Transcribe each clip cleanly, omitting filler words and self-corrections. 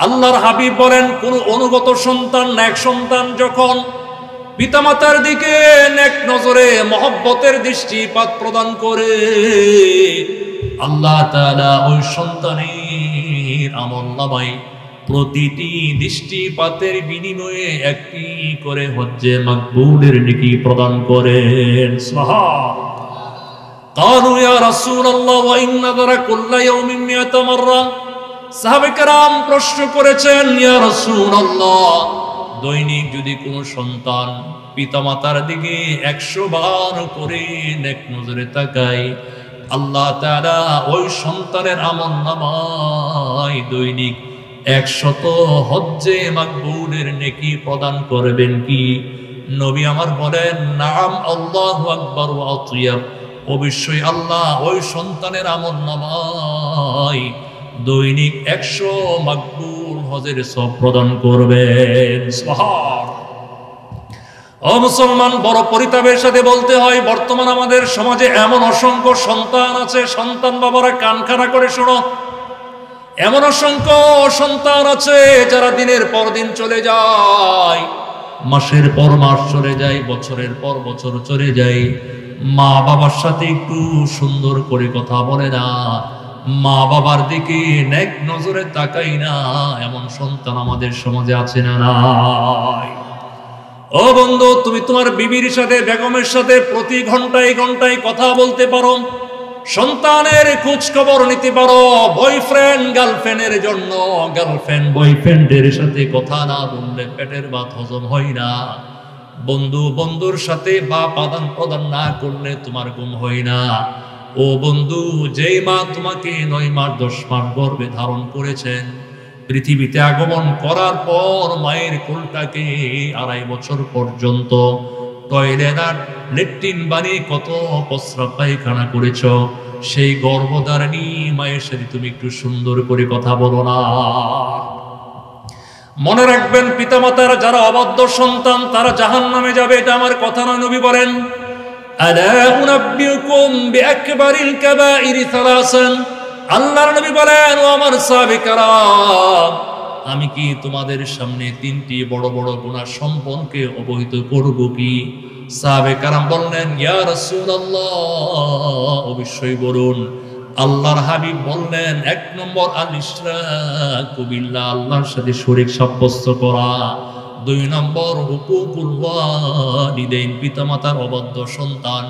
আল্লাহর হাবিব বলেন, কোন অনুগত সন্তান নেক সন্তান যখন পিতামাতার দিকে নেক নজরে মহব্বতের দৃষ্টিপাত প্রদান করে, আল্লাহ তাআলা ওই সন্তানের আমলনামায় প্রতিটি দৃষ্টিপাতের বিনিময়ে একটি করে হজ্জে মাকবুলের নেকি প্রদান করেন। সুবহানাল্লাহ। قالوا يا رسول الله وإن نذر كل يوم 100 مرة। সাহাবে কেরাম প্রশ্ন করেছেন, ইয়া রাসূলুল্লাহ, দৈনিক যদি কোনো সন্তান পিতামাতার দিকে 100 বার করে নেক নজরে তাকায়, আল্লাহ তাআলা ওই সন্তানের আমলনামায় দৈনিক 100 হজ্জে মাকবুলের নেকি প্রদান করবেন কি? নবী আমার বলেন, নাম, আল্লাহু আকবার ওয়া আতিয়াব। অবশ্যই আল্লাহ ওই সন্তানের আমলনামায় দৈনিক 100 মাকবুল হজের সওয়াব প্রদান করবেন। সুবহানাল্লাহ। ও মুসলমান, বড় পরিতাপের সাথে বলতে হয়, বর্তমান আমাদের সমাজে এমন অসংখ্য সন্তান আছে, সন্তান বাবারা কান খাড়া করে শোনো, এমন অসংখ্য সন্তান আছে যারা দিনের পর দিন চলে যায়, মাসের পর মাস চলে যায়, বছরের পর বছর চলে যায়, মা বাবার সাথে একটু সুন্দর করে কথা বলে না, মা বাবার দিকে নেক নজরে তাকাই না, এমন সন্তান আমাদের সমাজে আছে না নাই? ও বন্ধু, তুমি তোমার বিবির সাথে, বেগমের সাথে প্রতি ঘন্টায় ঘন্টায় কথা বলতে পারো, সন্তানের খোঁজ খবর নিতে পারো। বয়ফ্রেন্ড গার্লফ্রেন্ডের জন্য গার্লফ্রেন্ড বয়ফ্রেন্ডের সাথে কথা না বললে পেটের ভাত হজম হয় না। বন্ধু বন্ধুর সাথে বাপ আদান প্রদান না করলে তোমার ঘুম হয় না। ও বন্ধু, যেই মা তোমাকে 9 মাস 10 মাস গর্ভে ধারণ করেছেন, পৃথিবীতে আগমন করার পর মায়ের কোলটাকে 2.5 বছর পর্যন্ত টয়লেট আর লেট্রিন বানিয়ে কত প্রস্রাব পায়খানা করেছ, সেই গর্ভধারিণী মায়ের সাথে তুমি একটু সুন্দর করে কথা বলো না? মনে রাখবেন, পিতামাতার যারা অবাধ্য সন্তান তারা জাহান্নামে যাবে, এটা আমার কথা নয়। নবী বলেন, আলা উনাব্বিউকুম বিআকবারিল কাবাইরি সালাসান। আল্লাহর নবী বলেন, ও আমার সাহাবী কেরাম, আমি কি তোমাদের সামনে 3টি বড় বড় গুনাহ সম্পর্কে অবহিত করব কি? সাহাবে কেরাম বললেন, ইয়া রাসূলুল্লাহ, অবশ্যই বলুন। আল্লাহর হাবিব বললেন, 1 নম্বর আল ইশরাকু বিল্লাহ, আল্লাহর সাথে শরীক সাব্যস্ত করা। 2 নম্বর হুকুকুল ওয়ালিদাইন, পিতামাতার অবাধ্য সন্তান।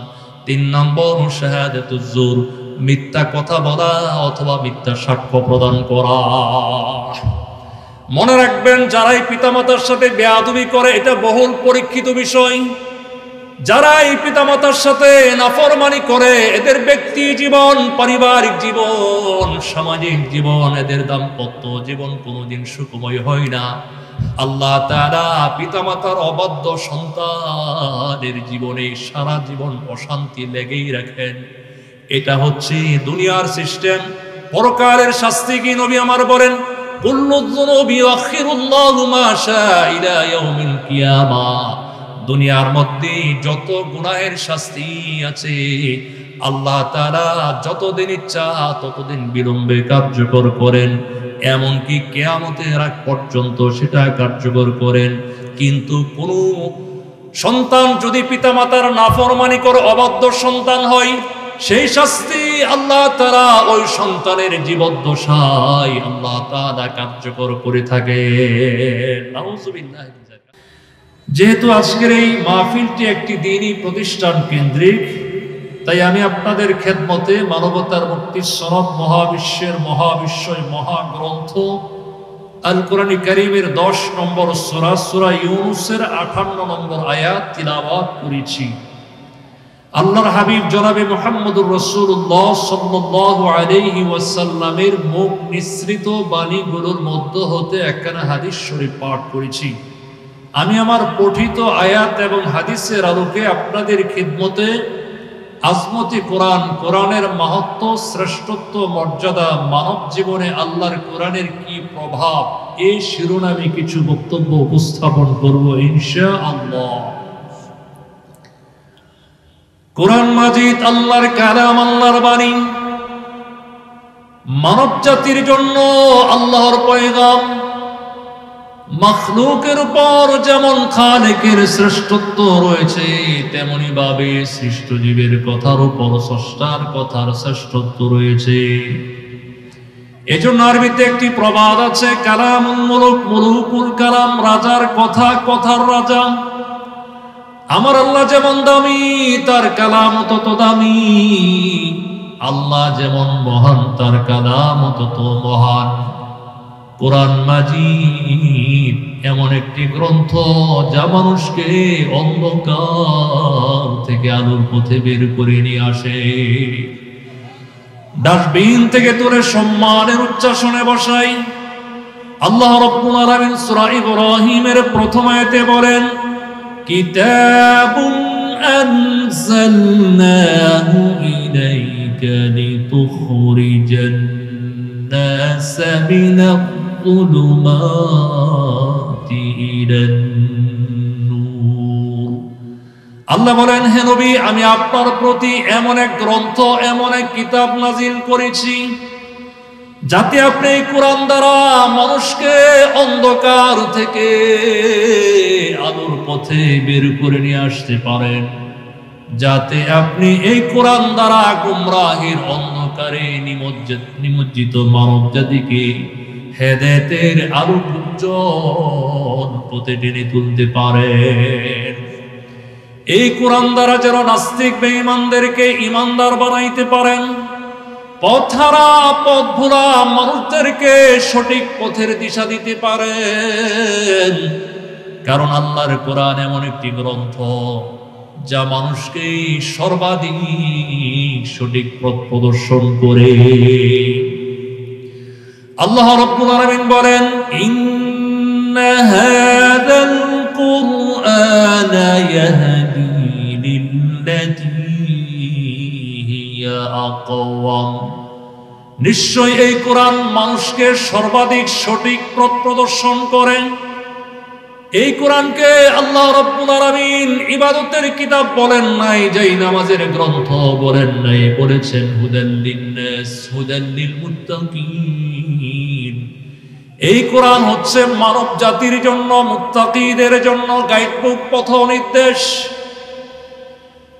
3 নম্বর শাহাদাতুজ জুর, মিথ্যা কথা বলা অথবা মিথ্যা সাক্ষ্য প্রদান করা। মনে রাখবেন, যারাই পিতামাতার সাথে বেয়াদবি করে এটা বহুল পরীক্ষিত বিষয়। যারা এই পিতামাতার সাথে নাফরমানি করে, এদের ব্যক্তি জীবন, পারিবারিক জীবন, সামাজিক জীবন, এদের দাম্পত্য জীবন কোনোদিন সুখময় হয় না। আল্লাহ তাআলা পিতামাতার অবাধ্য সন্তানের জীবনে সারা জীবন অশান্তি লেগেই রাখেন। এটা হচ্ছে দুনিয়ার সিস্টেম। পরকালের শাস্তি কি? নবী আমার বলেন, কুল্লু যুনুবি ইউআখিরুল্লাহু মা শাআ ইলা ইয়াউমিল কিয়ামাহ। দুনিয়ার মধ্যে যত গুনাহের শাস্তি আছে, আল্লাহ তাআলা যতদিন ইচ্ছা ততদিন বিলম্বে কার্যকর করেন, এমনকি কিয়ামতের আগ পর্যন্ত সেটা কার্যকর করেন। কিন্তু কোন সন্তান যদি পিতামাতার নাফরমানি করে অবাধ্য সন্তান হয়, সেই শাস্তি আল্লাহ তাআলা ওই সন্তানের জীবদ্দশায় আল্লাহ তাআলা কার্যকর করে থাকেন। নাউযুবিল্লাহ। যেহেতু আজকের এই মাহফিলটি একটি দ্বীনি প্রতিষ্ঠান কেন্দ্রিক, তাই আমি আপনাদের খেদমতে মানবতার মুক্তির সনদ মহাবিশ্বের মহাবিশ্বয় মহাগ্রন্থ আল কোরআন কারীমের 10 নম্বর সূরা, সূরা ইউনূসের 58 নম্বর আয়াত তিলাওয়াত করেছি। আল্লাহর হাবিব জনাবে মুহাম্মদুর রাসূলুল্লাহ সাল্লাল্লাহু আলাইহি ওয়াসাল্লামের মুখ নিঃসৃত বাণীগুলোর মধ্য হতে একখানা হাদিস শরীফ পাঠ করেছি। আমি আমার পঠিত আয়াত এবং হাদিসের আলোকে আপনাদের খিদমতে আজমতি কোরআন, কোরআনের মাহাত্ম্য, শ্রেষ্ঠত্ব, মর্যাদা, মানব জীবনে আল্লাহর কোরআনের কি প্রভাব, এই শিরোনামে কিছু বক্তব্য উপস্থাপন করব ইনশাআল্লাহ। কোরআন মাজিদ আল্লাহর কালাম, আল্লাহর বাণী, মানব জাতির জন্য আল্লাহর পয়গাম। মাখলুকের উপর যেমন খালেকের শ্রেষ্ঠত্ব রয়েছে, তেমনি ভাবে সৃষ্ট জীবের কথার উপর স্রষ্টার কথার শ্রেষ্ঠত্ব রয়েছে। এজন্য আরবিতে একটি প্রবাদ আছে, কালামুল মুলুক মুলুকুল কালাম, রাজার কথা কথার রাজা। আমার আল্লাহ যেমন দামি, তার কালাম তত দামি। আল্লাহ যেমন মহান, তার কালাম তত মহান। কোরআন মাজিদ এমন একটি গ্রন্থ যা মানুষকে অন্ধকার থেকে আলোর পথে বের করে নিয়ে আসে, ডাস্টবিন থেকে তুলে সম্মানের উচ্চাসনে বসাই। আল্লাহ রাব্বুল আলামিন সূরা ইব্রাহিমের প্রথম আয়াতে বলেন, কিতাবুন আনজালনাহু ইলাইকা লিতুখরিজান নাস মিনাল যুলুমাতি ইলান নূর। আল্লাহ বলেন, হে নবী, আমি আপনার প্রতি এমন এক গ্রন্থ, এমন এক কিতাব নাজিল করেছি যাতে আপনি এই কোরআন দ্বারা মানুষকে অন্ধকার থেকে আলোর পথে বের করে নিয়ে আসতে পারেন, যাতে আপনি এই কোরআন দ্বারা গুমরাহির অন্ধকারে নিমজ্জিত মানব জাতিকে হেদায়েতের আলো উজ্জ্বল পথে টেনে তুলতে পারেন। এই কোরআন দ্বারা যেন নাস্তিক বেঈমানদেরকে ঈমানদার বানাইতে পারেন, পথহারা পথ ভোলা মানুষদেরকে সঠিক পথের দিশা দিতে পারেন। কারণ আল্লাহর কোরআন এমন একটি গ্রন্থ যা মানুষকে সর্বাধিক সঠিক পথ প্রদর্শন করে। আল্লাহ রাব্বুল আলামিন বলেন, ইন্না হাযাল কুরআনা ইয়াহদি লিল্লাতী হিয়া আকওয়াম। নিশ্চয় এই কোরআন মানুষকে সর্বাধিক সঠিক পথ প্রদর্শন করে। এই কোরআনকে আল্লাহ রাব্বুল আলামিন ইবাদতের কিতাব বলেন নাই, যেই নামাজের গ্রন্থ বলেন নাই, বলেছেন হুদাল লিন্নাস হুদাল লিল মুত্তাকিন। এই কোরআন হচ্ছে মানব জাতির জন্য, মুত্তাকিদের জন্য গাইডবুক, পথ নির্দেশ।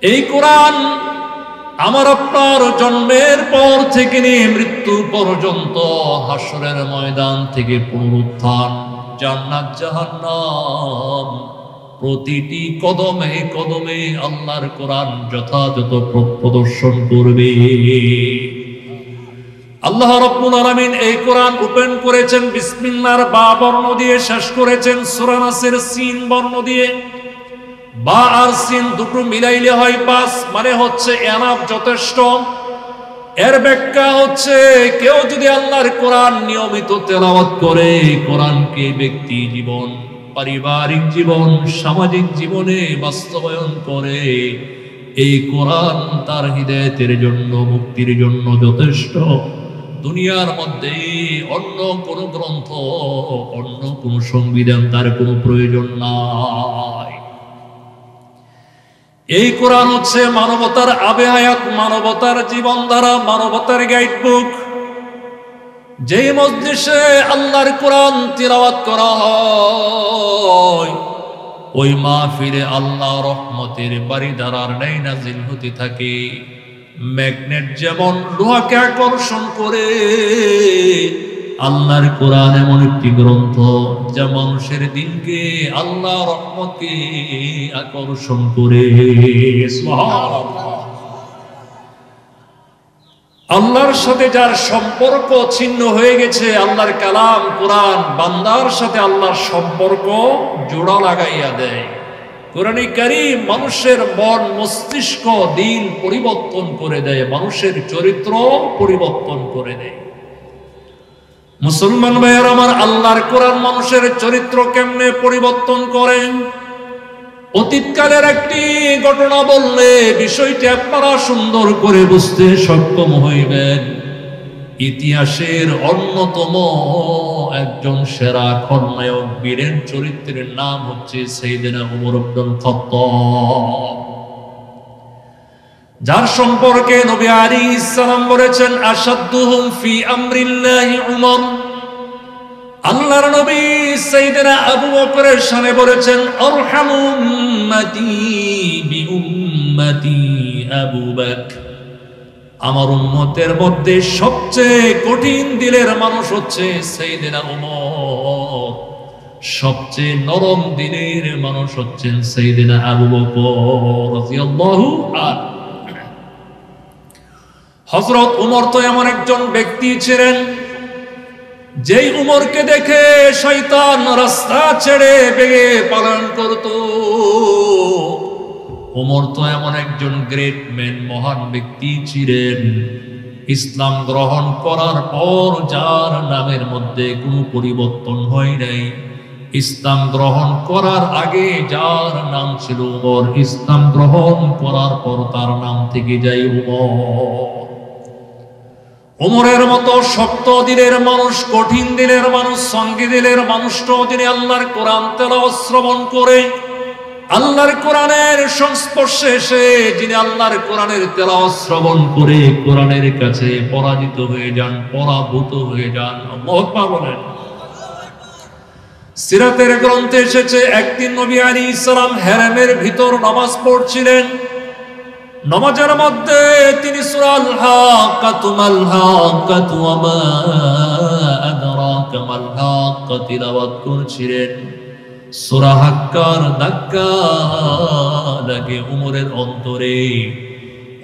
এই কোরআন আমার আপনার জন্মের পর থেকে নিয়ে মৃত্যু পর্যন্ত, হাসরের ময়দান থেকে পুনরুত্থান, জান্নাত জাহান্নাম, প্রতিটি কদমে কদমে আল্লাহর কোরআন যথাযথ পথ প্রদর্শন করবে। আল্লাহ রাব্বুল আলামিন এই কোরআন ওপেন করেছেন বিসমিল্লাহর বা বর্ণ দিয়ে, শেষ করেছেন সূরা নাসের সিন বর্ণ দিয়ে। বা আর সিন দুটো মিলাইলে হয় 5, মানে হচ্ছে এনাফ, যথেষ্ট। এর ব্যাখ্যা হচ্ছে, কেউ যদি আল্লাহর কোরআন নিয়মিত তেলাওয়াত করে, কোরআনকে ব্যক্তি জীবন, পারিবারিক জীবন, সামাজিক জীবনে বাস্তবায়ন করে, এই কোরআন তার হিদায়াতের জন্য, মুক্তির জন্য যথেষ্ট। দুনিয়ার মধ্যে অন্য কোন গ্রন্থ, অন্য কোন সংবিধান তার কোনো প্রয়োজন নাই। এই কোরআন হচ্ছে মানবতার আবে হায়াত, মানবতার জীবনধারা, মানবতার গাইডবুক। যেই মজলিসে আল্লাহর কোরআন তিলাওয়াত করা হয়, ওই মাহফিলে আল্লাহ রহমতের বারিধারার ন্যায় নাজিল হতে থাকে। ম্যাগনেট যেমন লোহাকে আকর্ষণ করে, আল্লাহর কোরআন এমন একটি গ্রন্থ যা মানুষের দিলকে, আল্লাহ রহমতকে আকর্ষণ করে। সুবহানাল্লাহ। আল্লাহর সাথে যার সম্পর্ক ছিন্ন হয়ে গেছে, আল্লাহর কালাম কোরআন বান্দার সাথে আল্লাহর সম্পর্ক জোড়া লাগাইয়া দেয়। কোরআনে কারীম মানুষের মন, মস্তিষ্ক, দিল পরিবর্তন করে দেয়, মানুষের চরিত্র পরিবর্তন করে দেয়। মুসলমান ভাইয়ের আমার, আল্লাহর কোরআন মানুষের চরিত্র কেমনে পরিবর্তন করে? অতীতকালের একটি ঘটনা বললে বিষয়টি আপনারা সুন্দর করে বুঝতে সক্ষম হইবেন। ইতিহাসের অন্যতম একজন সেরা খলনায়ক, বীরের চরিত্রের নাম হচ্ছে সাইয়েদনা উমর ইবনুল খাত্তাব, যার সম্পর্কে নবী আলাইহিস সালাম বলেছেন, আশাদ্দুহুম ফি আমরিল্লাহি উমর। আল্লাহর নবী সাইয়েদনা আবু বকরের শানে বলেছেন, আরহামু উম্মতি বিউম্মতি আবু বকর, আমার উম্মতের মধ্যে সবচেয়ে কঠিন দিলের মানুষ হচ্ছে সাইয়েদনা ওমর, সবচেয়ে নরম দিলের মানুষ হচ্ছেন সাইয়েদনা আবু বকর রাদিয়াল্লাহু আনহু। হযরত ওমর তো এমন একজন ব্যক্তি ছিলেন, যেই উমরকে দেখে শয়তান রাস্তা ছেড়ে বেগে পালন করত। উমর তো এমন একজন গ্রেট ম্যান, মহান ব্যক্তি ছিলেন, ইসলাম গ্রহণ করার পর যার নামের মধ্যে কোনো পরিবর্তন হয় নাই। ইসলাম গ্রহণ করার আগে যার নাম ছিল উমর, ইসলাম গ্রহণ করার পর তার নাম থেকে যায় উমর। উমরের মতো শক্ত দিলের মানুষ, কঠিন দিলের মানুষ, সঙ্গী দিলের মানুষটাও যিনি আল্লাহর কোরআন তেলাওয়াত শ্রবণ করে, আল্লাহর কোরআনের সংস্পর্শে এসে যিনি আল্লাহর কোরআনের তেলাওয়াত শ্রবণ করে কোরআনের কাছে পরাজিত হয়ে যান, পরাভূত হয়ে যান। আল্লাহু আকবার বলেন। সিরাতের গ্রন্থে এসেছে, একদিন নবী আলাইহিস সালাম হেরেমের ভিতর নামাজ পড়ছিলেন। নামাজের মধ্যে তিনি সূরা আল হাক্কাতু মাল হাক্কাতু ওয়া মা আদরাকা মাল হাক্কা তিলাওয়াত করছিলেন। সূরা হাক্কার ধাক্কা লাগে উমরের অন্তরে।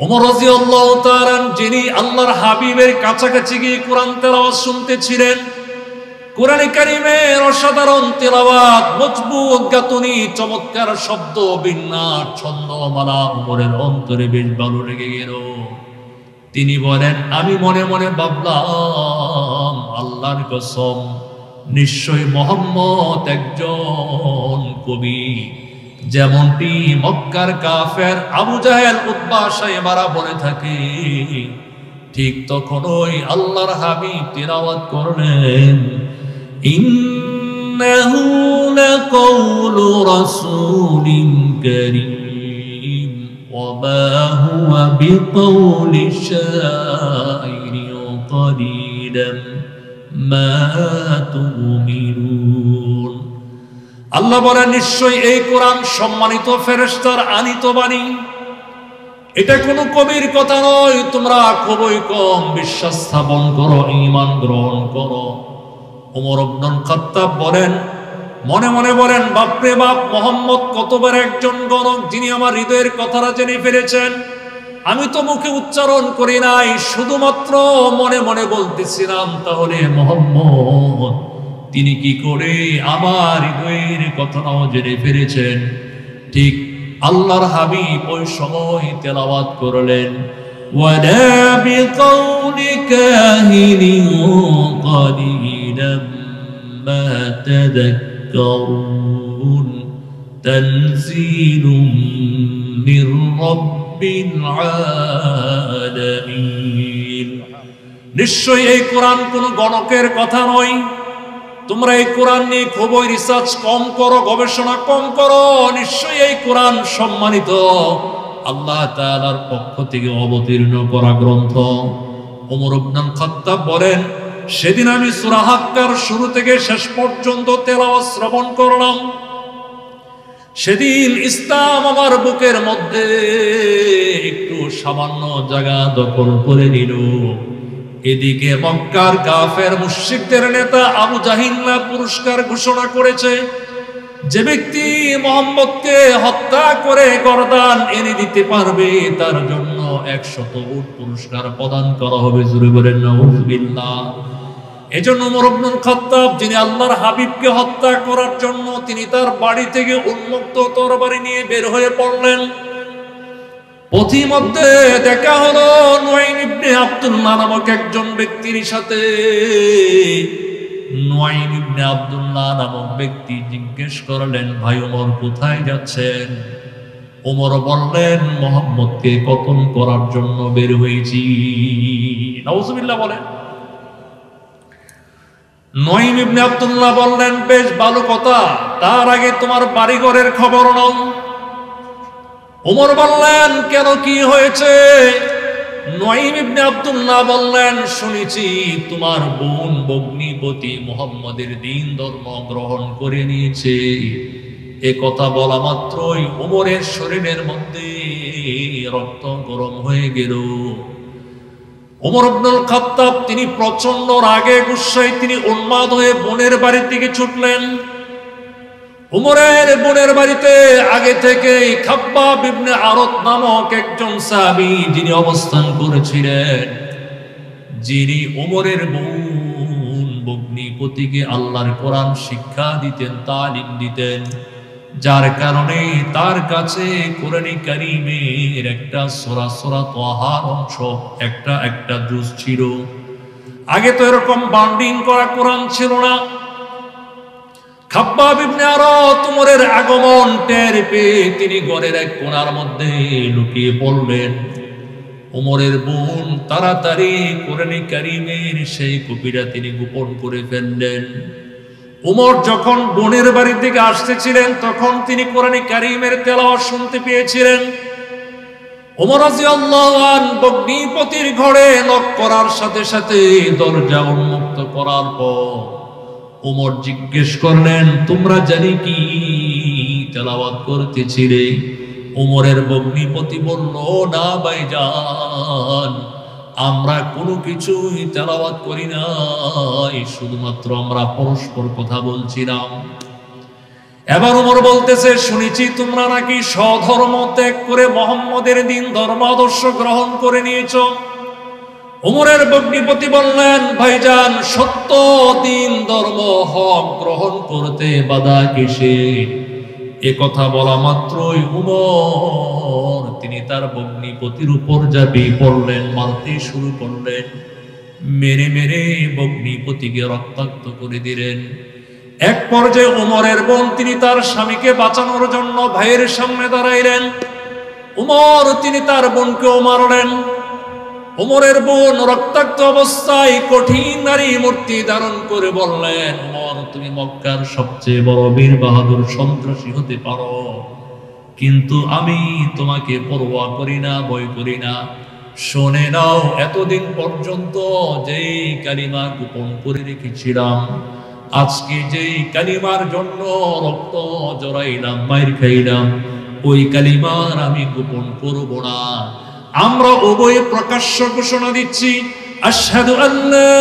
উমর রাদিয়াল্লাহু তাআলা, যিনি আল্লাহর হাবিবের কাছাকাছি গিয়ে কোরআন তেলাওয়াত শুনতেছিলেন, কোরআনে কারীমের অসাধারণ তেলাওয়াত, মজবুত গাতুনি, চমৎকার শব্দ বিন্যাস, ছন্দমালা উমরের অন্তরে বেশ ভালো লেগে গেল। তিনি বলেন, আমি মনে মনে ভাবলাম, আল্লাহর কসম, নিশ্চয় মুহাম্মদ একজন কবি। যেমনটি মক্কার কাফের আবু জাহেল, উতবা, শাইবারা বলে থাকে, ঠিক তখনই আল্লাহর হাবিব তিলাওয়াত করলেন, ইন্নাহু লাকাউলু রাসূলিন কারীম ওয়া মা হুয়া বিকাউলি শাইরিন কালিলাম মা তুমিনুন। আল্লাহ বলেন, নিশ্চয় এই কোরআন সম্মানিত ফেরেশতার আনিত বাণী, এটা কোনো কবির কথা নয়। তোমরা খুবই কম বিশ্বাস স্থাপন করো, ঈমান গ্রহণ করো। ওমর ইবনুল খাত্তাব বলেন, মনে মনে বলেন, বাপরে বাপ, মুহাম্মদ কতবার একজন গণক, যিনি আমার হৃদয়ের কথাটা জেনে ফেলেছেন। আমি তো মুখে উচ্চারণ করি নাই, শুধুমাত্র মনে মনে বলতেছিলাম। তাহলে মুহাম্মদ তিনি কি করে আমার হৃদয়ের কথাটাও জেনে ফেলেছেন? ঠিক আল্লাহর হাবিব ওই সময় তেলাওয়াত করলেন, ওয়ালা বিকাউলি কাহিনিন কালিলাম মা তাযাক্কারুন তানজিলুম মির রাব্বিল আলামিন। নিশ্চয়ই এই কোরআন কোন গণকের কথা নয়। তোমরা এই কোরআন নিয়ে খুবই রিসার্চ কম করো, গবেষণা কম করো। নিশ্চয়ই এই কোরআন সম্মানিত আল্লাহ তাআলার পক্ষ থেকে অবতীর্ণ করা গ্রন্থ। ওমর ইবনুল খাত্তাব বলেন, সেদিন আমি সূরা হাক্কার শুরু থেকে শেষ পর্যন্ত তেলাওয়াত শ্রবণ করলাম। সেদিন ইসলাম আমার বুকের মধ্যে একটু সামান্য জায়গা দখল করে নিল। এদিকে মক্কার কাফের মুশরিকদের নেতা আবু জাহিল পুরস্কার ঘোষণা করেছে, যে ব্যক্তি মুহাম্মদকে হত্যা করে গর্দান এনে দিতে পারবে তার জন্য 100 উট পুরস্কার প্রদান করা হবে। জোরে বলেন নাউযুবিল্লাহ। এজন্য ওমর ইবনুল খাত্তাব, যিনি আল্লাহর হাবিবকে হত্যা করার জন্য তিনি তার বাড়ি থেকে উন্মুক্ত তরবারি নিয়ে বের হয়ে পড়লেন। পথিমধ্যে দেখা হলো নুয়াইম ইবনে আব্দুল্লাহ নামক একজন ব্যক্তির সাথে। নুয়াইম ইবনে আব্দুল্লাহ নামক ব্যক্তি জিজ্ঞেস করলেন, ভাই ওমর, কোথায় যাচ্ছেন? ওমর বললেন, মুহাম্মদকে কতল করার জন্য বের হয়েছি। নাউযুবিল্লাহ বলেন। নুয়াইম ইবনে আব্দুল্লাহ বললেন, বেশ ভালো কথা, তার আগে তোমার বাড়িঘরের খবর নাও। ওমর বললেন, কেন, কি হয়েছে? নুয়াইম ইবনে আব্দুল্লাহ বললেন, শুনেছি তোমার বোন, ভগ্নী, বগ্নিপতি মুহাম্মদের দ্বীন ধর্ম গ্রহণ করে নিয়েছে। এ কথা বলা মাত্রই ওমরের শরীরের মধ্যে রক্ত গরম হয়ে গেল। ওমর ইবনুল খাত্তাব তিনি প্রচন্ড রাগে গুসায় তিনি উন্মাদ হয়ে বোনের বাড়ির দিকে ছুটলেন। উমরের বোনের বাড়িতে আগে থেকে খাব্বাব ইবনে আরত নামক একজন সাহাবী যিনি অবস্থান করেছিলেন, যিনি উমরের বোন বগ্নিপতিকে আল্লাহর কোরআন শিক্ষা দিতেন, তালিম দিতেন, যার কারণে তার কাছে কোরআনে কারীমের একটা সূরা তাহার অংশ একটা জুজ ছিল। আগে তো এরকম বান্ডিং করা কোরআন ছিল না। খাব্বাব ইবনে আরত উমরের আগমন টের পেয়ে তিনি ঘরের এক কোণার মধ্যে লুকিয়ে পড়লেন। উমরের বোন তাড়াতাড়ি কোরআনে কারীমের সেই কপিটা তিনি গোপন করে ফেললেন। উমর যখন বোনের বাড়ির দিকে আসতেছিলেন তখন তিনি কোরআনে কারীমের তেলাওয়াত শুনতে পেয়েছিলেন। উমর রাদিয়াল্লাহু আনহু বগ্নিপতির ঘরে নক করার সাথে সাথে দরজা উন্মুক্ত করার পর উমর জিজ্ঞেস করলেন, তোমরা জানি কি তেলাওয়াত করতেছিলে? উমরের বগ্নিপতি বলল, না ভাইজান, আমরা কোনো কিছুই তেলাওয়াত করি না, শুধুমাত্র আমরা পরস্পর কথা বলছিলাম। এবার উমর বলতেছে, শুনেছি তোমরা নাকি স্বধর্ম ত্যাগ করে মুহাম্মদের দ্বীন ধর্ম আদর্শ গ্রহণ করে নিয়েছো। উমরের বগ্নিপতি বললেন, ভাইজান, সত্য দ্বীন ধর্ম হক গ্রহণ করতে বাধা কিসে? এ কথা বলা মাত্রই উমর তিনি তার বগ্নিপতির উপর ঝাঁপিয়ে পড়লেন, মারতে শুরু করলেন। মেরে মেরে বগ্নিপতিকে রক্তাক্ত করে দিলেন। এক পর্যায়ে উমরের বোন তিনি তার স্বামীকে বাঁচানোর জন্য ভাইয়ের সামনে দাঁড়াইলেন। উমর তিনি তার বোনকেও মারলেন। উমরের বোন রক্তাক্ত অবস্থায় কঠিন নারী মূর্তি ধারণ করে বললেন, উমর, তুমি মক্কার সবচেয়ে বড় বীর বাহাদুর সন্ত্রাসী হতে পারো, কিন্তু আমি তোমাকে পরোয়া করি না, ভয় করি না। শুনে নাও, এতদিন পর্যন্ত যেই কালিমা গোপন করে রেখেছিলাম, আজকে যেই কালিমার জন্য রক্ত জড়াইলাম, মাইর খাইলাম, ওই কালিমার আমি গোপন করব না। আমরা উভয় প্রকাশ্য ঘোষণা দিচ্ছি, আশহাদু আল্লা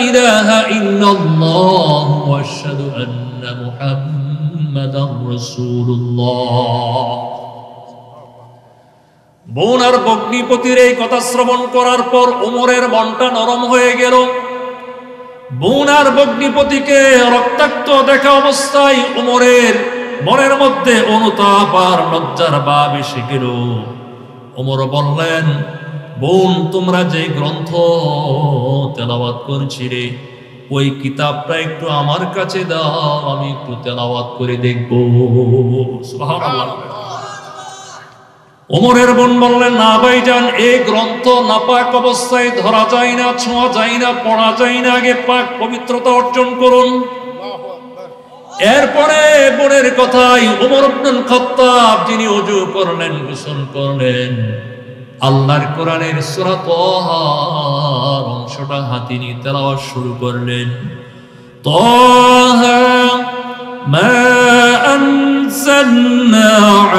ইলাহা ইল্লাল্লাহ ওয়া আশহাদু আন্না মুহাম্মাদার রাসূলুল্লাহ। বোন আর বগ্নিপতির এই কথা শ্রবণ করার পর উমরের মনটা নরম হয়ে গেল। বোন আর বগ্নিপতিকে রক্তাক্ত দেখা অবস্থায় উমরের মনের মধ্যে অনুতাপ আর লজ্জার ভাব এসে গেল। ওমর বললেন, বোন, তোমরা যে গ্রন্থ তেলাওয়াত করছিলে ওই কিতাবটা একটু আমার কাছে দাও, আমি একটু তেলাওয়াত করে দেখব। সুবহানাল্লাহ। ওমরের বোন বললেন, না ভাইজান, এই গ্রন্থ নাপাক অবস্থায় ধরা যায় না, ছোঁয়া যায় না, পড়া যায় না, আগে পাক পবিত্রতা অর্জন করুন। এরপরে বোনের কথাই ওমর ইবনুল খাত্তাব যিনি ওযু করলেন, গোসল করলেন, আল্লাহর কোরআনের সূরা তাহার অংশটা হাতে নিয়ে তেলাওয়াত শুরু করলেন। তাহা মা আনজালনা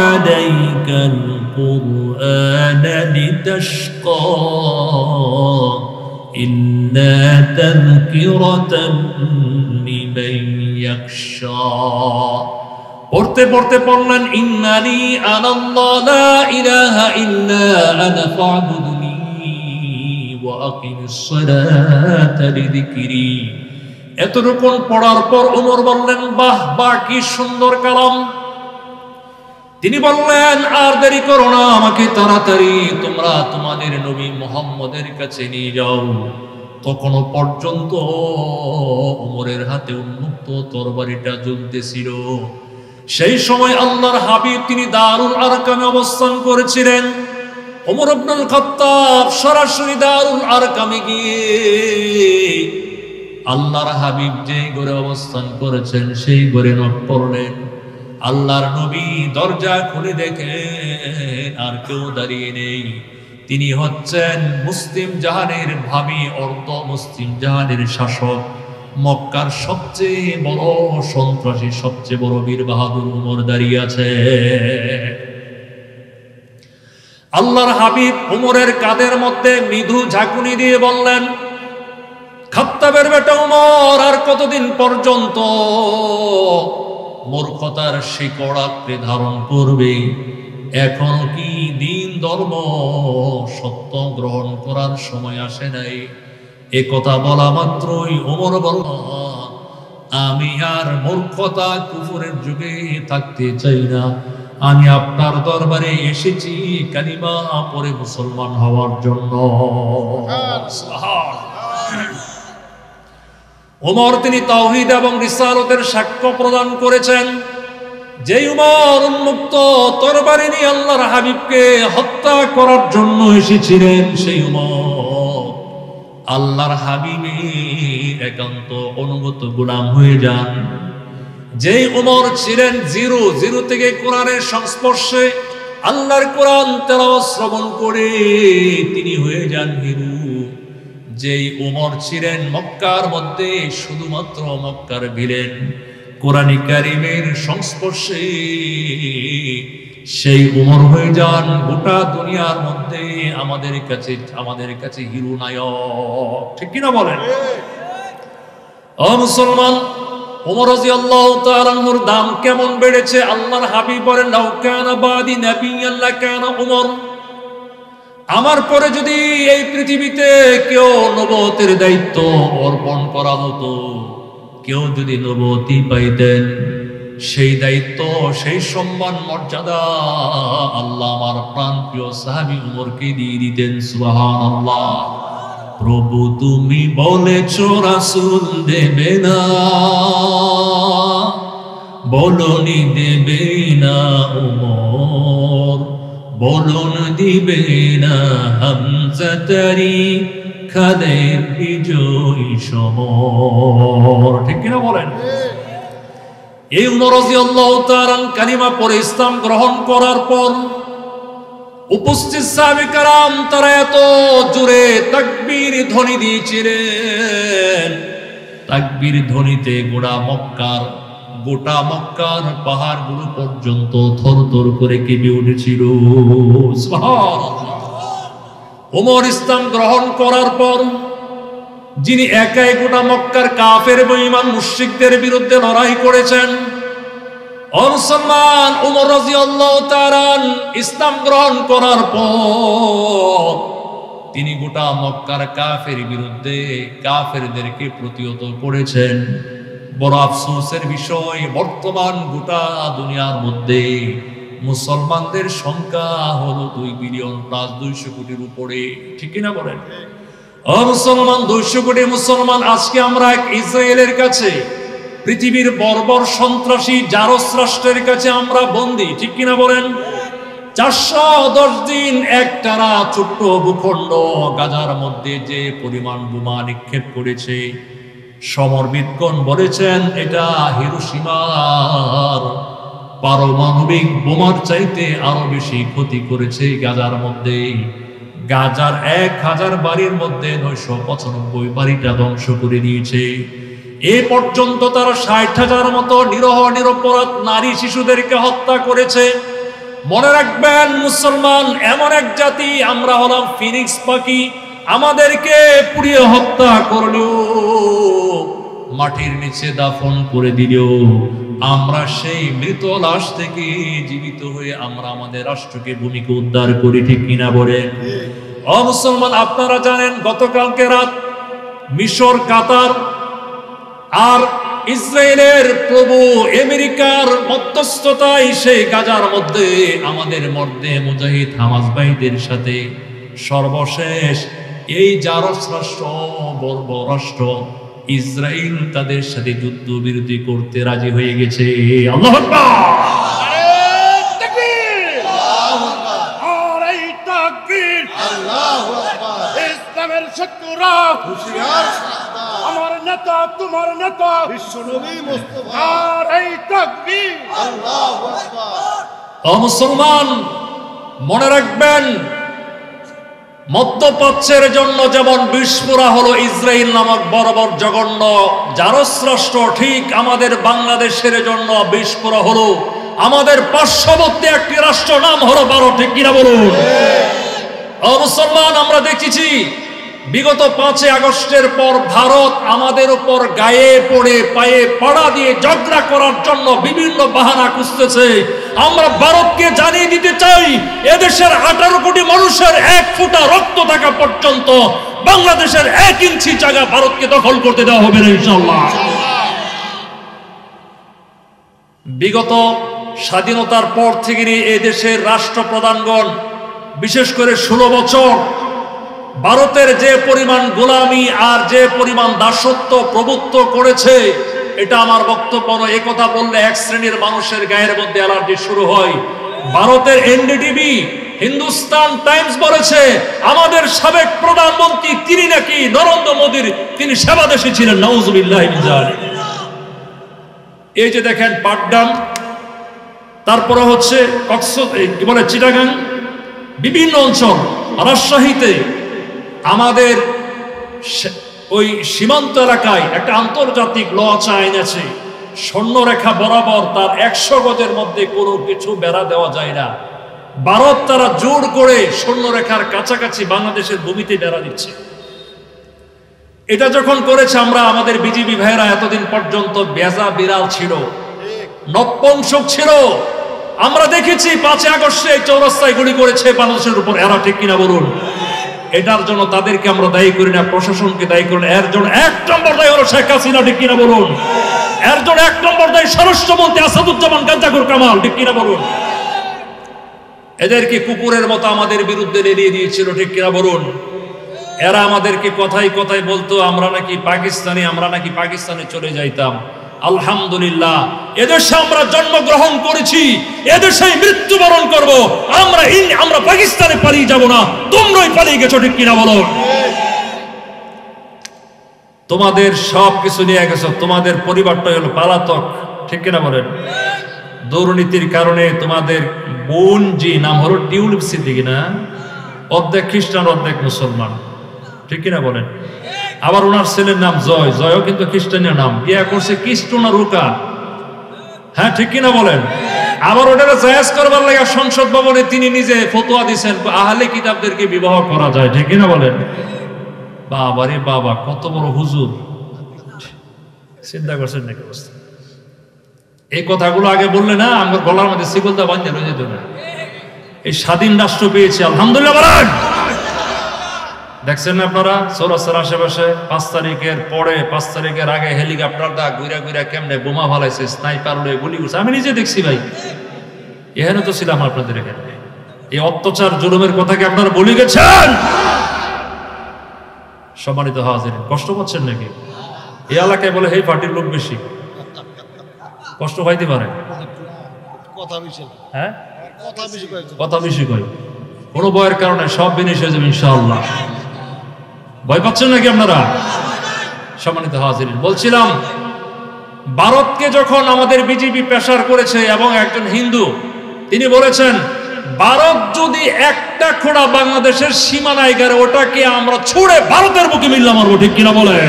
আলাইকাল কুরআনা লিতাশকা ইল্লা তাযকিরাতান লিমান ইয়াখশা। পড়তে পড়তে পড়লেন, ইন্নানি আনাল্লাহ লা ইলাহা ইল্লা আনা ফা'বুদনি ওয়া আকিমিস সালাতা লিযিকরি। এতটুকু পড়ার পর ওমর বললেন, বাহ বাহ, কি সুন্দর কালাম। তিনি বললেন, আর দেরি করো না, আমাকে তাড়াতাড়ি তোমরা তোমাদের নবী মুহাম্মদের কাছে নিয়ে যাও। তখনও পর্যন্ত ওমরের হাতে উন্মুক্ত তরবারিটা জ্বলতেছিল। সেই সময় আল্লাহর হাবিব তিনি দারুল আরকামে অবস্থান করেছিলেন। ওমর ইবনুল খাত্তাব সরাসরি দারুল আরকামে গিয়ে আল্লাহর হাবিব যে ঘরে অবস্থান করেছেন সেই ঘরে নক করলেন। আল্লাহর নবী দরজা খুলে দেখে আর কেউ দাঁড়িয়ে নেই। তিনি হচ্ছেন মুসলিম জাহানের ভাবি, অর্ধ মুসলিম জাহানের শাসক মক্কার সবচেয়ে বড় সন্ত্রাসী, সবচেয়ে বড় বীর বাহাদুর উমর দাঁড়িয়ে আছে। আল্লাহর হাবিব উমরের কাঁধের মধ্যে মৃদু ঝাঁকুনি দিয়ে বললেন, খাত্তাবের বেটা উমর, আর কতদিন পর্যন্ত মূর্খতার শিকড় আঁকড়ে ধারণ করবে? এখন কি দিন ধর্ম সত্য গ্রহণ করার সময় আসে নাই? এ কথা বলা মাত্রই ওমর বলল, আমি আর মূর্খতা কুফরের যুগে থাকতে চাই না। আমি আপনার দরবারে এসেছি কালিমা পড়ে মুসলমান হওয়ার জন্য। ওমর তিনি তাওহীদ এবং রিসালাতের সাক্ষ্য প্রদান করেছেন। যেই উমর উন্মুক্ত তরবারি নিয়ে আল্লাহর হাবিবকে হত্যা করার জন্য এসেছিলেন, সেই উমর আল্লাহর হাবিবের একান্ত অনুগত গোলাম হয়ে যান। যেই উমর ছিলেন জিরো থেকে কোরআনের সংস্পর্শে, আল্লাহর কোরআন তেলাওয়াত শ্রবণ করে তিনি হয়ে যান হিরো। যেই উমর ছিলেন মক্কার মধ্যে শুধুমাত্র মক্কার ভিলেন, কোরআনে কারীমের সংস্পর্শে সেই উমর হয়ে যান গোটা দুনিয়ার মধ্যে আমাদের কাছে হিরো নায়ক। ঠিক কিনা বলেন? ও মুসলমান, উমর রাদিয়াল্লাহু তাআলা আনহুর দাম কেমন বেড়েছে! আল্লাহর হাবিব বলেন, লাউ কানা বাদি নাবিয়্যান লাকানা উমর, আমার পরে যদি এই পৃথিবীতে কেউ নবুয়তের দায়িত্ব অর্পণ করা হতো, কেউ যদি নবুয়তি পাইতেন, সেই দায়িত্ব, সেই সম্মান মর্যাদা আল্লাহ আমার প্রাণপ্রিয় সাহাবী উমরকে দিয়ে দিতেন। সুবহানাল্লাহ। প্রভু তুমি বলেছো রাসূল দেবে না, বলনি দেবে না উমর, বলন দিবে না হামজা তারি খাদের বিজয়ী সমর। ঠিক কিনা বলেন? এই উমর রাদিয়াল্লাহু তাআলা কালিমা পড়ে ইসলাম গ্রহণ করার পর উপস্থিত সাহাবা کرام তারা এত জোরে তাকবীর ধ্বনি দিয়েছিলেন, তাকবীর ধ্বনিতে গোটা মক্কার পাহাড়গুলো পর্যন্ত থরথর করে কেঁপে উঠেছিল। সুবহানাল্লাহ। ওমর ইসলাম গ্রহণ করার পর যিনি একাই গোটা মক্কার কাফের বেঈমান মুশরিকদের বিরুদ্ধে লড়াই করেছেন, মুসলমান ওমর রাদিয়াল্লাহু তাআলা ইসলাম গ্রহণ করার পর তিনি গোটা মক্কার কাফের বিরুদ্ধে কাফেরদেরকে প্রতিহত করেছেন। বড় আফসোসের বিষয়, বর্তমান গোটা দুনিয়ার মধ্যে মুসলমানদের সংখ্যা হলো 2 বিলিয়ন প্লাস 200 কোটির উপরে। ঠিক কিনা বলেন? মুসলমান 200 কোটি মুসলমান। আজকে আমরা এক ইসরায়েলের কাছে, পৃথিবীর বর্বর সন্ত্রাসী জারস রাষ্ট্রের কাছে আমরা বন্দী। ঠিক কিনা বলেন? 410 দিন একটানা ছোট্ট ভূখণ্ড গাজার মধ্যে যে পরিমাণ বোমা নিক্ষেপ করেছে, সমরবিদগণ বলেছেন এটা হিরোশিমার পারমাণবিক বোমার চাইতে আরো বেশি ক্ষতি করেছে গাজার মধ্যে। গাজার 1000 বাড়ির মধ্যে 995 বাড়িটা ধ্বংস করে দিয়েছে। এ পর্যন্ত তারা 60,000 মতো নিরপরাধ নারী শিশুদেরকে হত্যা করেছে। মনে রাখবেন মুসলমান, এমন এক জাতি আমরা হলাম ফিনিক্স পাখি, আমাদেরকে পুড়িয়ে হত্যা করলেও, মাটির নিচে দাফন করে দিলেও আমরা সেই মৃত লাশ থেকে জীবিত হয়ে আমরা আমাদের রাষ্ট্রকে ভূমিকে উদ্ধার করি। ঠিক কিনা বলেন? ও মুসলমান, আপনারা জানেন গতকালকে রাত মিশর, কাতার আর ইসরায়েলের প্রভু আমেরিকার মধ্যস্থতায় সেই গাজার মধ্যে আমাদের মধ্যে মুজাহিদ হামাস ভাইদের সাথে সর্বশেষ এই জারস রাষ্ট্র, বর্বর রাষ্ট্র ইসরায়েল তাদের সাথে যুদ্ধ বিরতি করতে রাজি হয়ে গেছে। আল্লাহু আকবার। ইসলামের শত্রুরা হুঁশিয়ার, আমার নেতা তোমার নেতা বিশ্বনবী মুস্তাফা, আর এই তাকবীর আল্লাহু আকবার। ও মুসলমান, মনে রাখবেন মধ্যপ্রাচ্যের জন্য যেমন বিস্ফোরা হলো ইসরায়েল নামক বড় বড় জঘন্য জারস রাষ্ট্র, ঠিক আমাদের বাংলাদেশের জন্য বিস্ফোরা হলো আমাদের পার্শ্ববর্তী একটি রাষ্ট্র, নাম হলো ভারত। ঠিক কিনা বলুন? ও মুসলমান, আমরা দেখেছি বিগত 5 আগস্টের পর ভারত আমাদের উপর গায়ে পড়ে পায়ে পাড়া দিয়ে ঝগড়া করার জন্য বিভিন্ন বাহানা খুঁজতেছে। আমরা ভারতকে জানিয়ে দিতে চাই, এদেশের 18 কোটি মানুষের 1 ফোঁটা রক্ত থাকা পর্যন্ত বাংলাদেশের 1 ইঞ্চি জায়গা ভারতকে দখল করতে দেওয়া হবে না ইনশাআল্লাহ। বিগত স্বাধীনতার পর থেকে এই দেশের রাষ্ট্রপ্রধানগণ, বিশেষ করে 16 বছর ভারতের যে পরিমাণ গোলামি আর যে পরিমাণ দাসত্ব প্রভুত্ব করেছে, এটা আমার বক্তব্য নয়। একথা বললে এক শ্রেণীর মানুষের গায়ের মধ্যে অ্যালার্জি শুরু হয়। ভারতের এনডিটিভি, হিন্দুস্তান টাইমস বলেছে আমাদের সাবেক প্রধানমন্ত্রী তিনি নাকি নরেন্দ্র মোদীর তিনি সেবাদেশী ছিলেন। নাউজুবিল্লাহ মিন যালিক। এই যে দেখেন পাটগ্রাম, তারপরে হচ্ছে কি বলে চিটাগাং, বিভিন্ন অঞ্চল, রাজশাহীতে আমাদের ওই সীমান্ত এলাকায় একটা আন্তর্জাতিক ল আইন আছে, স্বর্ণরেখা বরাবর তার 100 গজের মধ্যে কোনো কিছু বেড়া দেওয়া যায় না। ভারত তারা জোর করে স্বর্ণরেখার কাছাকাছি বাংলাদেশের ভূমিতে বেড়া দিচ্ছে। এটা যখন করেছে, আমরা আমাদের বিজিবি ভাইরা এতদিন পর্যন্ত বেজা বিড়াল ছিল, নপুংসক ছিল। আমরা দেখেছি 5 আগস্টে চৌরাস্তায় গুলি করেছে বাংলাদেশের উপর, এরা ঠিক কিনা বলুন? এটার জন্য তাদেরকে আমরা দায়ী করি না, প্রশাসনকে দায়ী করি না। এর জন্য 1 নম্বর দায়ী হলো শেখ হাসিনা। ঠিক কিনা বলুন? এর জন্য 1 নম্বর দায়ী স্বরাষ্ট্রমন্ত্রী আসাদুজ্জামান গাঞ্জাখোর কামাল। ঠিক কিনা বলুন? এদেরকে কুকুরের মতো আমাদের বিরুদ্ধে লেলিয়ে দিয়েছিল। ঠিক কিনা বলুন? এরা আমাদেরকে কথায় কথায় বলতো আমরা নাকি পাকিস্তানি, আমরা নাকি পাকিস্তানে চলে যাইতাম। আলহামদুলিল্লাহ, এদেশে আমরা জন্মগ্রহণ করেছি, এদেশেই মৃত্যুবরণ করব। আমরা পাকিস্তানে পালিয়ে যাব না, তোমরাই পালিয়ে গেছো। ঠিক কিনা বলো? তোমাদের সব কিছু নিয়ে গেছো, তোমাদের পরিবারটাই হলো পালাতক। ঠিক কিনা বলেন? দুর্নীতির কারণে তোমাদের বোন জি নাম হলো টিউলিপ সিদ্দিকী, না? অর্ধেক খ্রিস্টান অর্ধেক মুসলমান। ঠিক কিনা বলেন? আবার ওনার ছেলের নাম জয়, জয়ও কিন্তু খ্রিস্টানের নাম, বিয়ে করছে কৃষ্ণ রুকা। হ্যাঁ, ঠিক কিনা বলেন? আবার ওটাকে জায়েজ করবার লাগে সংসদ ভবনে তিনি নিজে ফতোয়া দিয়েছেন আহলে কিতাবদেরকে বিবাহ করা যায়। ঠিক কিনা বলেন? বাবা রে বাবা, কত বড় হুজুর! চিন্তা করছেন নাকি অবস্থা? এই কথাগুলো আগে বললে না আমার গলার মধ্যে শিকলটা বাঁধে রয়ে যেত না। এই স্বাধীন রাষ্ট্র পেয়েছি, আলহামদুলিল্লাহ বলেন। দেখছেন না আপনারা চৌরাস্তার আশেপাশে 5 তারিখের পরে 5 তারিখের আগে হেলিকপ্টার দা ঘুরা ঘুরা কেমনে বোমা ফালাইছে, স্নাইপার লয়ে গুলি করছে। আমি নিজে দেখছি ভাই, এখানে তো ছিলাম আপনাদের এখানে। এই অত্যাচার জুলুমের কথা কি আপনারা বলে গেছেন? সম্মানিত হাজির, কষ্ট পাচ্ছেন নাকি? এই এলাকায় বলে এই পার্টির লোক বেশি, কষ্ট পাইতে পারে। হ্যাঁ, কথা বেশি কয়, কোনো ভয়ের কারণে সব বিনিশ হয়ে যাবে ইনশাআল্লাহ। ভয় পাচ্ছেন নাকি আপনারা? সম্মানিত হাজিরিন, বলছিলাম ভারতকে যখন আমাদের বিজেপি প্রেসার করেছে এবং একজন হিন্দু তিনি বলেছেন ভারত যদি একটা খোঁড়া বাংলাদেশের সীমানায় গেলে ওটাকে আমরা ছুড়ে ভারতের বুকে মিল্লা মারবো। ঠিক কিনা বলেন?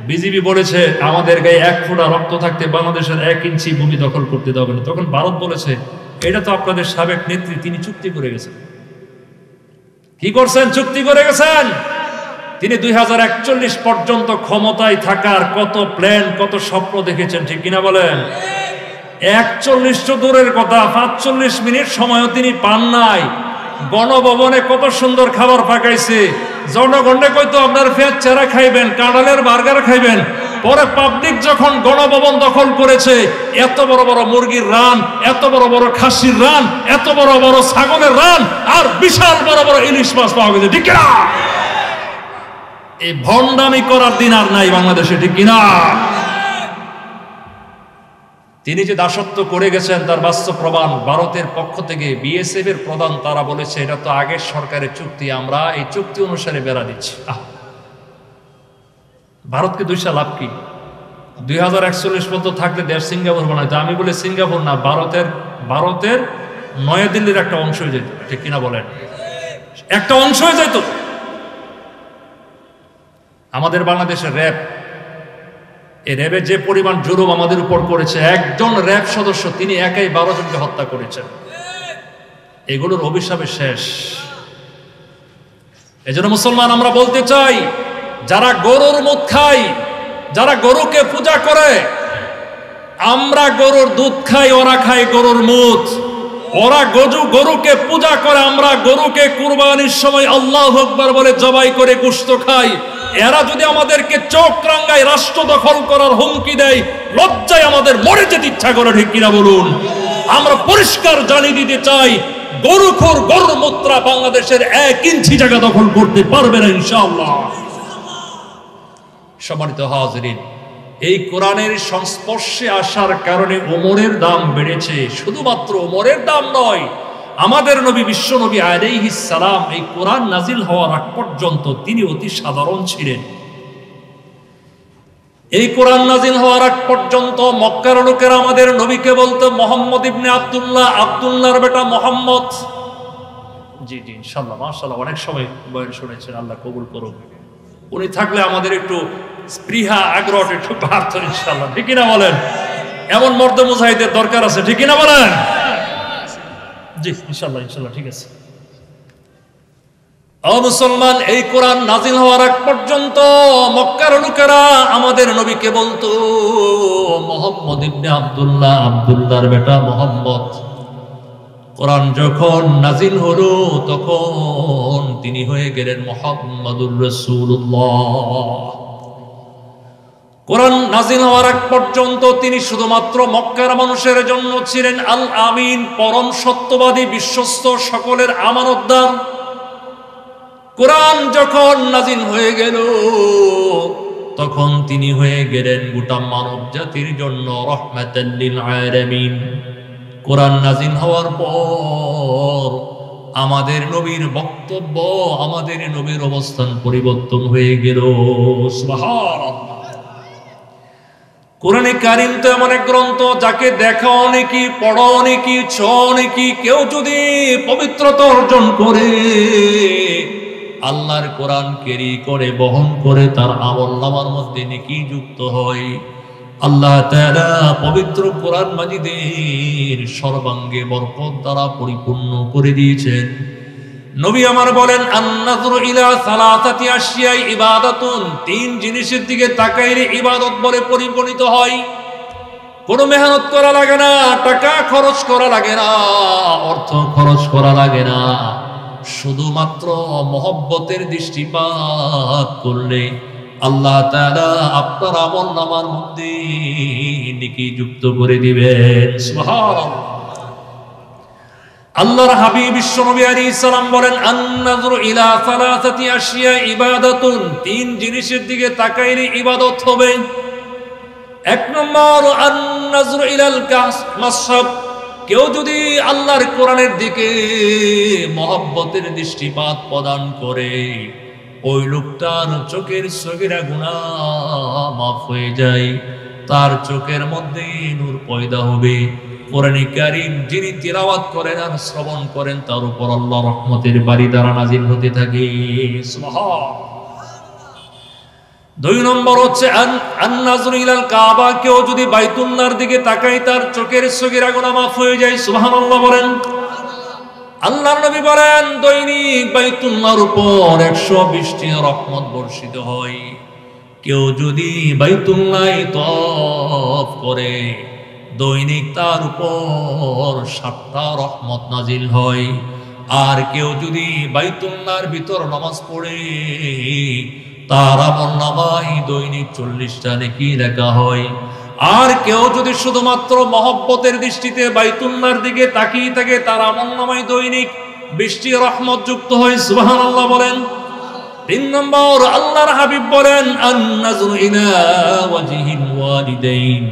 বিজেপি বলেছে আমাদের গায়ে 1 ফোঁটা রক্ত থাকতে বাংলাদেশের 1 ইঞ্চি ভূমি দখল করতে দেবে না। তখন ভারত বলেছে এটা তো আপনাদের সাবেক নেত্রী, তিনি চুক্তি করে গেছেন। কি করছেন? চুক্তি করে গেছেন। তিনি 2041 পর্যন্ত ক্ষমতায় থাকার কত প্ল্যান, কত স্বপ্ন দেখেছেন। ঠিক কিনা বলেন? 41 তো দূরের কথা, 45 মিনিট সময়ও তিনি পান নাই। গণভবনে কত সুন্দর খাবার পাকাইছে, জনগণে কইতো আপনার ফেট চারা খাইবেন, কাঁড়ালের বার্গার খাইবেন। পরে পাবলিক যখন গণভবন দখল করেছে, এত বড় বড় মুরগির রান, এত বড় বড় খাসির রান, এত বড় বড় ছাগলের রান, আর বিশাল বড় বড় ইলিশ মাছ পাওয়া গেছে। ঠিক কিনা? এই ভণ্ডামি করার দিন আর নাই বাংলাদেশে। ঠিক কিনা? তিনি যে দাসত্ব করে গেছেন তার বাস্তব প্রমাণ ভারতের পক্ষ থেকে বিএসএফ এর প্রধান তারা বলেছে এটা তো আগের সরকারের চুক্তি, আমরা এই চুক্তি অনুসারে বেড়া দিচ্ছি। ভারতকে 2 লাভ কি? 2041 পর্যন্ত থাকলে দেশ সিঙ্গাপুর বানাইতো। আমি বলে সিঙ্গাপুর না, ভারতের নয়াদিল্লির একটা অংশ যেত। ঠিক কিনা বলেন? একটা অংশ হয়ে যেত। আমাদের বাংলাদেশের র্যাব, এই র্যাবের যে পরিমাণ জুলুম আমাদের উপর করেছে, একজন র্যাব সদস্য তিনি একাই 12 জনকে হত্যা করেছেন। এগুলোর অভিশাপে শেষ। এজন্য মুসলমান আমরা বলতে চাই, যারা গরুর মুখ খায়, যারা গরুকে পূজা করে, আমরা গরুর দুধ খাই, ওরা খায় গরুর মুখ। ওরা গরুকে পূজা করে, আমরা গরুকে কুরবানির সময় আল্লাহু আকবার বলে জবাই করে গোশত খাই। এরা যদি আমাদেরকে চোখ রাঙ্গায় রাষ্ট্র দখল করার হুমকি দেয়, লজ্জায় আমাদের মরে যেতে ইচ্ছা করে, ঠিক কিনা বলুন? আমরা পরিষ্কার জানিয়ে দিতে চাই, গরুখোর গরুর মুত্রা বাংলাদেশের 1 ইঞ্চি জায়গা দখল করতে পারবে না ইনশাআল্লাহ। সম্মানিত হাজিরিন, এই কোরআনের সংস্পর্শে আসার কারণে ওমরের দাম বেড়েছে। শুধুমাত্র ওমরের দাম নয়, আমাদের নবী বিশ্ব নবী আলাইহিস সালাম এই কোরআন নাজিল হওয়ার আগ পর্যন্ত তিনি অতি সাধারণ ছিলেন। এই কোরআন নাজিল হওয়ার আগ পর্যন্ত মক্কার লোকেরা আমাদের নবীকে বলতো মুহাম্মদ ইবনে আব্দুল্লাহ, আব্দুল্লাহর বেটা মুহাম্মদ। জি জি ইনশাআল্লাহ, মাশাআল্লাহ, অনেক সময় বয়ান শুনেছেন, আল্লাহ কবুল করুন। উনি থাকলে আমাদের একটু স্পৃহা আগ্রহ একটু বাড়তো ইনশাআল্লাহ, ঠিক কিনা বলেন? এমন মর্দ মুজাহিদের দরকার আছে, ঠিক কিনা বলেন? জি ইনশাআল্লাহ, ইনশাআল্লাহ, ঠিক আছে। ও মুসলমান, এই কোরআন নাজিল হওয়ার আগ পর্যন্ত মক্কার লোকেরা আমাদের নবীকে বলতো মুহাম্মদ ইবনে আব্দুল্লাহ, আব্দুল্লাহর বেটা মুহাম্মদ। কোরআন যখন নাজিল হলো তখন তিনি হয়ে গেলেন মুহাম্মাদুর রাসূলুল্লাহ। কোরআন নাজিল হওয়ার আগ পর্যন্ত তিনি শুধুমাত্র মক্কার মানুষের জন্য ছিলেন আল আমিন, পরম সত্যবাদী, বিশ্বস্ত, সকলের আমানতদার। কোরআন যখন নাজিল হয়ে গেল তখন তিনি হয়ে গেলেন গোটা মানব জাতির জন্য রাহমাতাল লিল আলামিন। কোরআন নাজিল হওয়ার পর আমাদের নবীর বক্তব্য, আমাদের নবীর অবস্থান পরিবর্তন হয়ে গেল। সুবহানাল্লাহ। কোরআনে কারীম তো এমন এক গ্রন্থ যাকে দেখা অনেকই, পড়া অনেকই, ছোঁয়া অনেকই। কেউ যদি পবিত্রতা অর্জন করে, আল্লাহর কোরআন ক্যারি করে, বহন করে, তার আমলনামার মধ্যে নেকি যুক্ত হয়। আল্লাহ তাআলা পবিত্র কোরআন মাজিদের সর্বাঙ্গে বরকত দ্বারা পরিপূর্ণ করে দিয়েছেন। নবী আমার বলেন, আন-নাযরু ইলা সালাসাতি আশিয়া ইবাদাতুন, 3 জিনিসের দিকে তাকাইলে ইবাদত বলে পরিগণিত হয়। কোনো মেহনত করা লাগে না, টাকা খরচ করা লাগে না, অর্থ খরচ করা লাগে না, শুধুমাত্র মহব্বতের দৃষ্টিপাত করলে আল্লাহ তাআলা আপনার আমলনামার মধ্যে নেকি যুক্ত করে দিবেন। সুবহানাল্লাহ। আল্লাহর হাবিব বিশ্বনবী আলাইহিস সালাম বলেন, আন-নাযরু ইলা সালাসাতি আশিয়া ইবাদাতুন, 3 জিনিসের দিকে তাকাইলে ইবাদত হবে। 1 নম্বর, আন-নাযরু ইলাল মাসহাব, কেউ যদি আল্লাহর কোরআনের দিকে মহব্বতের দৃষ্টিপাত প্রদান করে, ওই লোকটার চোখের সগীরা গুনাহ মাফ হয়ে যায়, তার চোখের মধ্যে নূর পয়দা হবে। কোরআনে কারীম যিনি তিলাওয়াত করেন আর শ্রবণ করেন, তার উপর আল্লাহর রহমতের বাড়ি দ্বারা নাজিল হতে থাকে। সুবহানাল্লাহ। 2 নম্বর হচ্ছে আন-নাযরু ইলাল কাবা, কেউ যদি বাইতুল্লাহর দিকে তাকায়, তার চোখের সগীরা গুনাহ মাফ হয়ে যায়। সুবহানাল্লাহ বলেন। আল্লাহর নবী বলেন, দৈনিক বাইতুল্লাহর উপর 120টি রহমত বর্ষিত হয়। কেউ যদি বাইতুল্লাহ তওয়াফ করে, দৈনিক তার উপর 7টা রহমত নাজিল হয়। আর কেউ যদি বাইতুল্লাহর ভিতর নামাজ পড়ে, তার আমলনামায় দৈনিক 40টা নেকি লেখা হয়। আর কেউ যদি শুধুমাত্র মহব্বতের দৃষ্টিতে বাইতুল্লাহর দিকে তাকিয়ে থাকে, তার আমলনামায় দৈনিক 20টি রহমত যুক্ত হয়। সুবহানাল্লাহ বলেন। 3 নম্বর, আল্লাহর হাবিব বলেন, আন-নাযরু ইলা ওয়াজহিল ওয়ালিদাইন,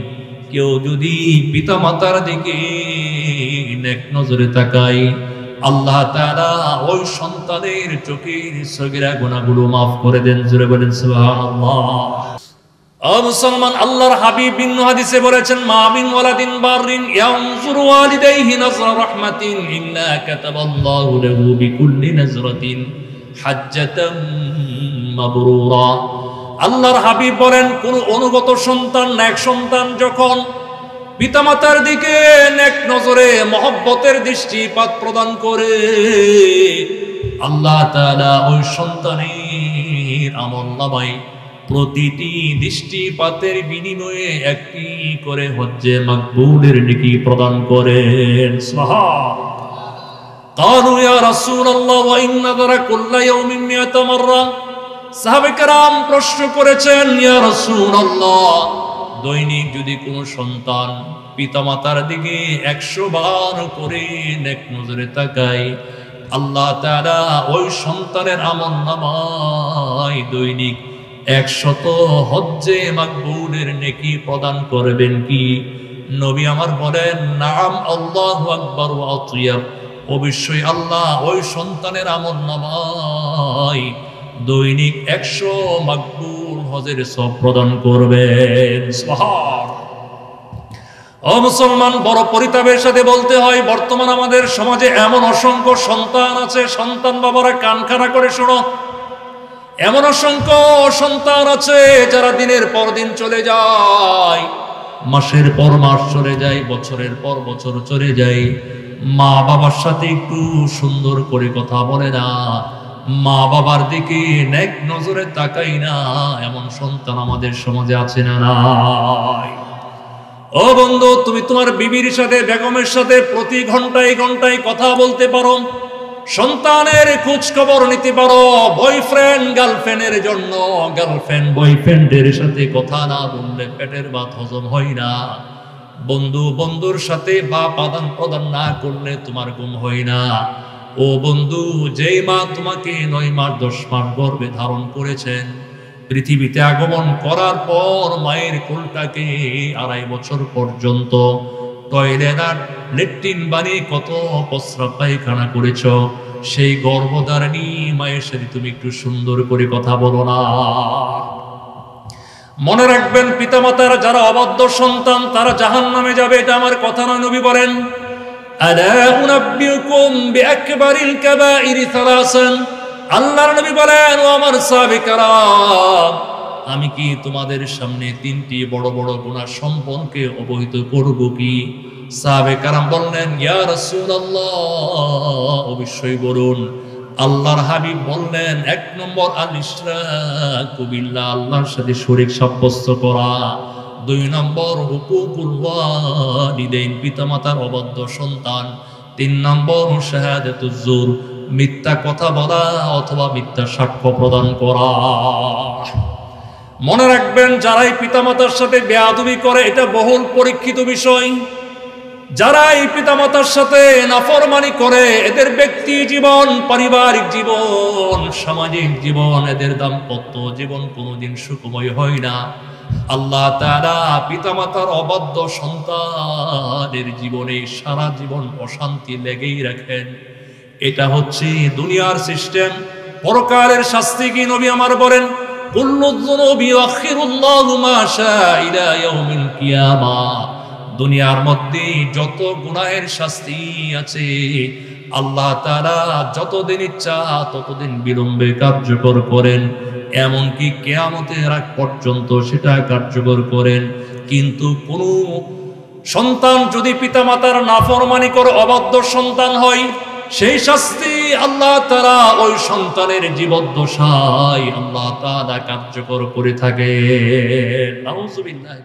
কেউ যদি পিতামাতার দিকে নেক নজরে তাকায়, আল্লাহ তাআলা ওই সন্তানের চোখের সগীরা গুনাহগুলো মাফ করে দেন। জোরে বলেন সুবহানাল্লাহ। ও ও মুসলমান, আল্লাহর হাবিব ভিন্ন হাদিসে বলেছেন, মা মিন ওয়ালাদিন বাররিন ইয়ানজুরু ওয়ালিদাইহি নাযরা রাহমাতিন ইল্লা কাতাবাল্লাহু লাহু বিকুল্লি নাযরাতিন হাজ্জাতাম মাবরুরা। আল্লাহর হাবিব বলেন, কোন অনুগত সন্তান, নেক সন্তান যখন পিতামাতার দিকে নেক নজরে মহব্বতের দৃষ্টিপাত প্রদান করে, আল্লাহ তাআলা ওই সন্তানের আমলনামায় প্রতিটি দৃষ্টিপাতের বিনিময়ে একটি করে হজ্জে মাকবুলের নেকি প্রদান করেন। قالوا يا رسول الله وإن نذر كل يوم 100 مرة। সাহাবে কেরাম প্রশ্ন করেছেন, ইয়া রাসূলুল্লাহ, দৈনিক যদি কোনো সন্তান পিতামাতার দিকে 100 বার করে নেক নজরে তাকায়, আল্লাহ তাআলা ওই সন্তানের আমলনামায় দৈনিক 100 হজ্জে মাকবুলের নেকি প্রদান করবেন কি? নবী আমার বলেন, নাম, আল্লাহু আকবার ওয়া আতিয়াব। অবশ্যই আল্লাহ ওই সন্তানের আমলনামায় দৈনিক 100 মাকবুল হজের সওয়াব প্রদান করবেন। সুবহানাল্লাহ। ও মুসলমান, বড় পরিতাপের সাথে বলতে হয়, বর্তমান আমাদের সমাজে এমন অসংখ্য সন্তান আছে, সন্তান বাবারা কান খাড়া করে শোনো, এমন অসংখ্য সন্তান আছে যারা দিনের পর দিন চলে যায়, মাসের পর মাস চলে যায়, বছরের পর বছর চলে যায়, মা বাবার সাথে একটু সুন্দর করে কথা বলে না, মা বাবার দিকে নেক নজরে তাকাই না, এমন সন্তান আমাদের সমাজে আছে না নাই? ও বন্ধু, তুমি তোমার বিবির সাথে, বেগমের সাথে প্রতি ঘন্টায় ঘন্টায় কথা বলতে পারো, সন্তানের খোঁজ খবর নিতে পারো। বয়ফ্রেন্ড গার্লফ্রেন্ডের জন্য গার্লফ্রেন্ড বয়ফ্রেন্ডের সাথে কথা না বললে পেটের ভাত হজম হয় না। বন্ধু বন্ধুর সাথে বাপ আদান প্রদান না করলে তোমার ঘুম হয় না। ও বন্ধু, যেই মা তোমাকে 9 মাস 10 মাস গর্ভে ধারণ করেছেন, পৃথিবীতে আগমন করার পর মায়ের কোলটাকে 2.5 বছর পর্যন্ত টয়লেট আর লেট্রিন বানিয়ে কত প্রস্রাব পায়খানা করেছ, সেই গর্ভধারিণী মায়ের সাথে তুমি একটু সুন্দর করে কথা বলো না? মনে রাখবেন, পিতামাতার যারা অবাধ্য সন্তান তারা জাহান্নামে যাবে, এটা আমার কথা নয়। নবী বলেন, আলা উনাব্বিউকুম বিআকবারিল কাবাইরি সালাসান। আল্লাহর নবী বলেন, ও আমার সাহাবী কেরাম, আমি কি তোমাদের সামনে 3টি বড় বড় গুনাহ সম্পর্কে অবহিত করব কি? সাহাবে কেরাম বললেন, ইয়া রাসূলুল্লাহ, অবশ্যই বলুন। আল্লাহর হাবিব বললেন, 1 নম্বর আল ইশরাকু বিল্লাহ, আল্লাহর সাথে শরীক সাব্যস্ত করা। 2 নম্বর হুকুকুল ওয়ালিদাইন, পিতামাতার অবাধ্য সন্তান। 3 নম্বর শাহাদাতুজ জুর, মিথ্যা কথা বলা অথবা মিথ্যা সাক্ষ্য প্রদান করা। মনে রাখবেন, যারাই পিতামাতার সাথে বেয়াদবি করে এটা বহুল পরীক্ষিত বিষয়। যারা এই পিতামাতার সাথে নাফরমানি করে, এদের ব্যক্তি জীবন, পারিবারিক জীবন, সামাজিক জীবন, এদের দাম্পত্য জীবন কোনোদিন সুখময় হয় না। আল্লাহ তাআলা পিতামাতার অবাধ্য সন্তানের জীবনে সারা জীবন অশান্তি লেগেই রাখেন। এটা হচ্ছে দুনিয়ার সিস্টেম। পরকালের শাস্তি কি? নবী আমার বলেন, কুল্লু যুনুবি ইউআখিরুল্লাহু মা শাআ ইলা ইয়াউমিল কিয়ামাহ। দুনিয়ার মধ্যে যত গুনাহের শাস্তি আছে, আল্লাহ তাআলা যতদিন ইচ্ছা ততদিন বিলম্বে কার্যকর করেন, এমনকি কিয়ামতের আগ পর্যন্ত সেটা কার্যকর করেন। কিন্তু কোন সন্তান যদি পিতামাতার নাফরমানি করে অবাধ্য সন্তান হয়, সেই শাস্তি আল্লাহ তাআলা ওই সন্তানের জীবদ্দশায় আল্লাহ তাআলা কার্যকর করে থাকে। নাউযুবিল্লাহ।